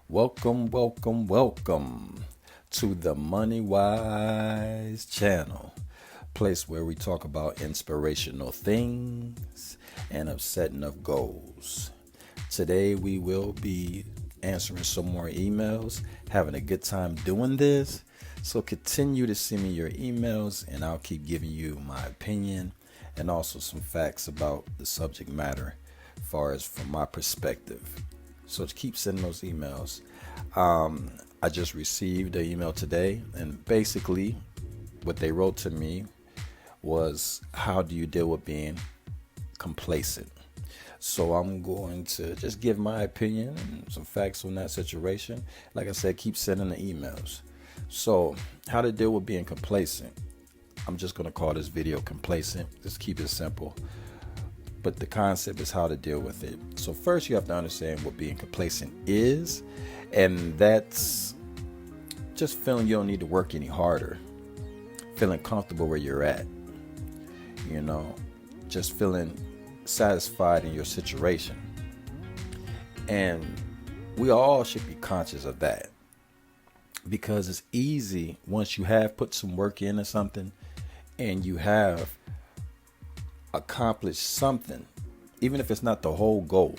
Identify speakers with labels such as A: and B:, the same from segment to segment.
A: Welcome to the MoneyWise Channel, place where we talk about inspirational things and of setting up goals. Today we will be answering some more emails, having a good time doing this. So continue to send me your emails and I'll keep giving you my opinion and also some facts about the subject matter as far as from my perspective. So keep sending those emails. I just received an email today, and basically what they wrote to me was, how do you deal with being complacent? So I'm going to just give my opinion and some facts on that situation. Like I said, keep sending the emails. So how to deal with being complacent. I'm just going to call this video complacent. Just keep it simple. But the concept is how to deal with it. So first you have to understand what being complacent is. And that's just feeling you don't need to work any harder. Feeling comfortable where you're at. Just feeling satisfied in your situation. And we all should be conscious of that. Because it's easy once you have put some work into something and you have accomplished something, even if it's not the whole goal,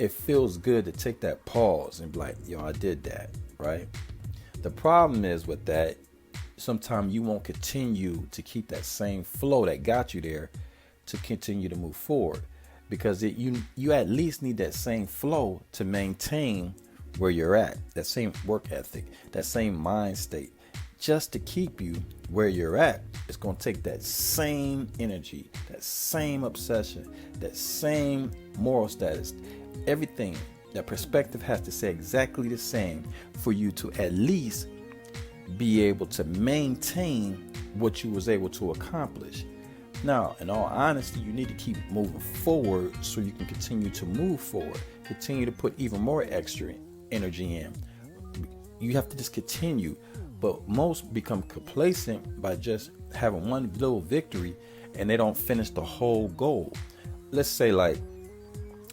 A: it feels good to take that pause and be like, I did that, right? The problem is with that, sometimes you won't continue to keep that same flow that got you there to continue to move forward, because you at least need that same flow to maintain where you're at, that same work ethic, that same mind state. Just to keep you where you're at, it's going to take that same energy, that same obsession, that same moral status. Everything, that perspective has to say exactly the same for you to at least be able to maintain what you was able to accomplish. Now, in all honesty, you need to keep moving forward so you can continue to move forward, continue to put even more extra energy in. You have to just continue. But most become complacent by just having one little victory and they don't finish the whole goal. Let's say,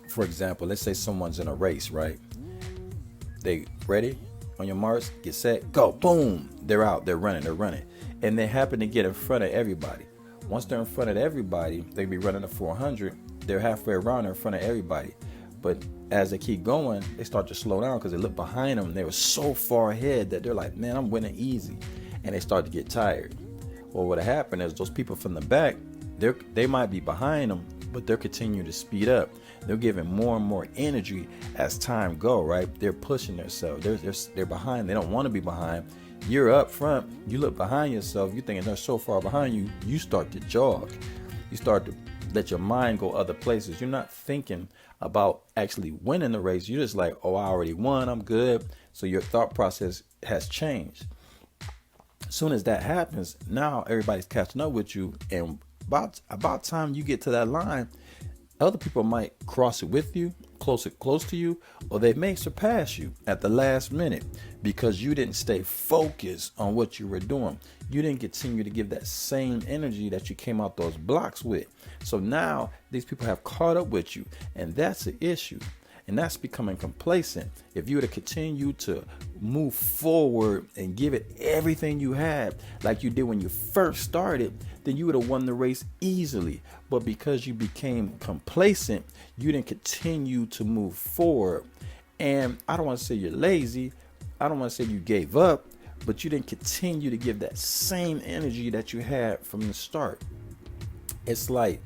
A: for example, let's say someone's in a race, right? They ready, on your marks, get set, go, boom, they're out, they're running. And they happen to get in front of everybody. Once they're in front of everybody, they be running a 400, they're halfway around in front of everybody. But as they keep going, they start to slow down because they look behind them. And they were so far ahead that they're like, man, I'm winning easy. And they start to get tired. Well, what happened is those people from the back, they might be behind them, but they're continuing to speed up. They're giving more and more energy as time go, right? They're pushing themselves. They're behind. They don't want to be behind. You're up front. You look behind yourself. You're thinking they're so far behind you. You start to jog. You start to let your mind go other places. You're not thinking about actually winning the race. You're just like, I already won, I'm good. So your thought process has changed. As soon as that happens, now everybody's catching up with you, and about time you get to that line, other people might cross it with you, close to you, or they may surpass you at the last minute because you didn't stay focused on what you were doing. You didn't continue to give that same energy that you came out those blocks with. So now these people have caught up with you, and that's the issue. And that's becoming complacent. If you were to continue to move forward and give it everything you had, like you did when you first started, then you would have won the race easily. But because you became complacent, you didn't continue to move forward. And I don't want to say you're lazy. I don't want to say you gave up, but you didn't continue to give that same energy that you had from the start. It's like,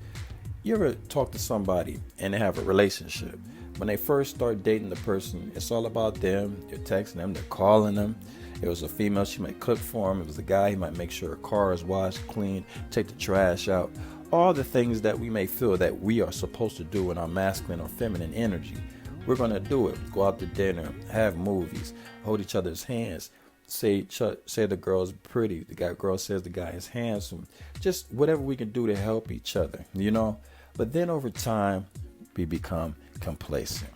A: you ever talk to somebody and they have a relationship? When they first start dating the person, it's all about them. You're texting them, they're calling them. It was a female, she might cook for him. It was a guy, he might make sure her car is washed, clean, take the trash out. All the things that we may feel that we are supposed to do in our masculine or feminine energy. We're going to do it. Go out to dinner, have movies, hold each other's hands. Say the girl's pretty. The girl says the guy is handsome. Just whatever we can do to help each other, But then over time, we become complacent.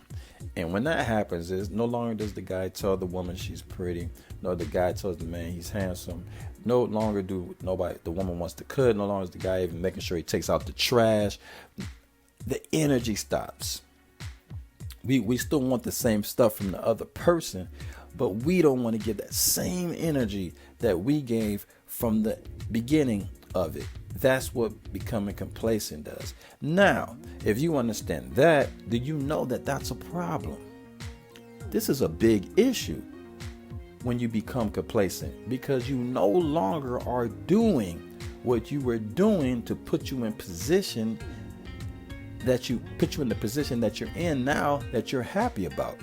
A: And when that happens, is no longer does the guy tell the woman she's pretty, nor the guy tells the man he's handsome. No longer the woman wants to cook. No longer is the guy even making sure he takes out the trash. The energy stops. We still want the same stuff from the other person, but we don't want to give that same energy that we gave from the beginning of it. That's what becoming complacent does. Now, if you understand that, do you know that that's a problem? This is a big issue when you become complacent, because you no longer are doing what you were doing to put you in position the position that you're in now, that you're happy about,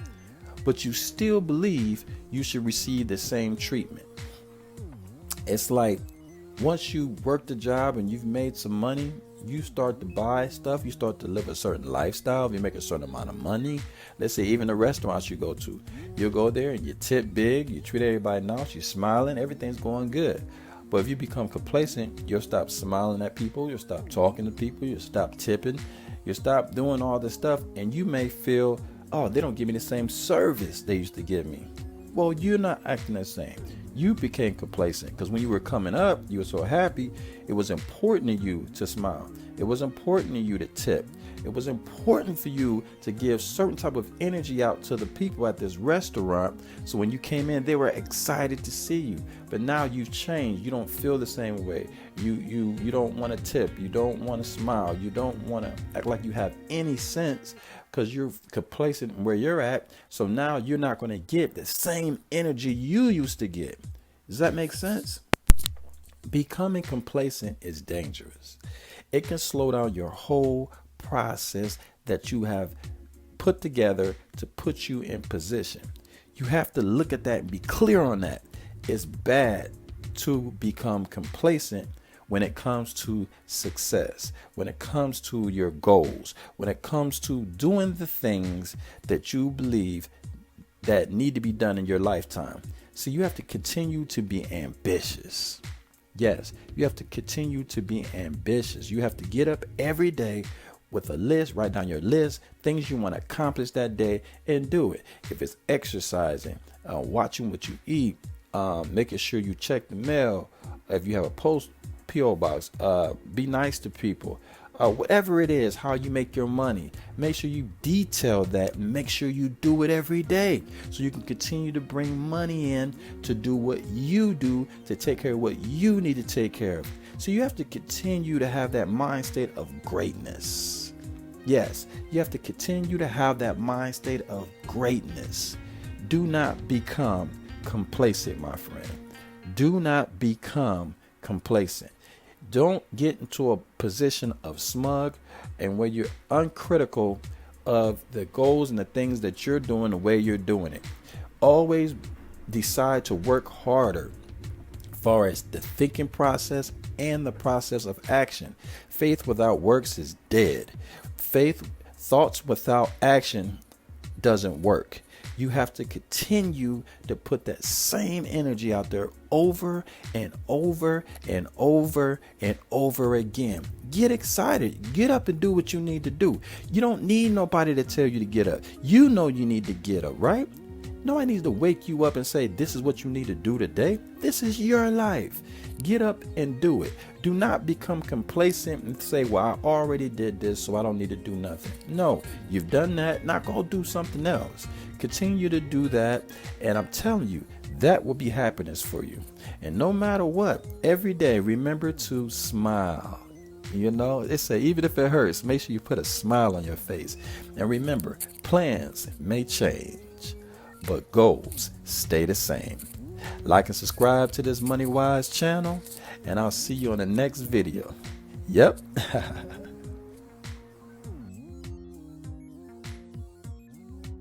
A: but you still believe you should receive the same treatment. It's like once you work the job and you've made some money, you start to buy stuff, you start to live a certain lifestyle, you make a certain amount of money. Let's say even the restaurants you go to, you'll go there and you tip big, you treat everybody nice, you're smiling, everything's going good. But if you become complacent, you'll stop smiling at people, you'll stop talking to people, you'll stop tipping, you'll stop doing all this stuff, and you may feel, oh, they don't give me the same service they used to give me. Well, you're not acting the same. You became complacent because when you were coming up, you were so happy. It was important to you to smile. It was important to you to tip. It was important for you to give certain type of energy out to the people at this restaurant. So when you came in, they were excited to see you. But now you've changed. You don't feel the same way. You don't want to tip. You don't want to smile. You don't want to act like you have any sense because you're complacent where you're at. So now you're not going to get the same energy you used to get. Does that make sense? Becoming complacent is dangerous. It can slow down your whole process that you have put together to put you in position. You have to look at that and be clear on that. It's bad to become complacent when it comes to success, when it comes to your goals, when it comes to doing the things that you believe that need to be done in your lifetime. So you have to continue to be ambitious. Yes, you have to continue to be ambitious. You have to get up every day with a list, write down your list, things you want to accomplish that day, and do it. If it's exercising, watching what you eat, making sure you check the mail, if you have a P.O. box, be nice to people. Whatever it is, how you make your money, make sure you detail that and make sure you do it every day so you can continue to bring money in to do what you do, to take care of what you need to take care of. So you have to continue to have that mind state of greatness. Yes, you have to continue to have that mind state of greatness. Do not become complacent, my friend. Do not become complacent. Don't get into a position of smug and where you're uncritical of the goals and the things that you're doing the way you're doing it. Always decide to work harder as far as the thinking process and the process of action. Faith without works is dead. Thoughts without action doesn't work. You have to continue to put that same energy out there over and over and over and over again. Get excited. Get up and do what you need to do. You don't need nobody to tell you to get up. You know you need to get up, right? Nobody needs to wake you up and say, this is what you need to do today. This is your life. Get up and do it. Do not become complacent and say, well, I already did this, so I don't need to do nothing. No, you've done that. Now go do something else. Continue to do that. And I'm telling you, that will be happiness for you. And no matter what, every day, remember to smile. You know, they say, even if it hurts, make sure you put a smile on your face. And remember, plans may change, but goals stay the same. Like and subscribe to this MoneyWise channel, and I'll see you on the next video. Yep.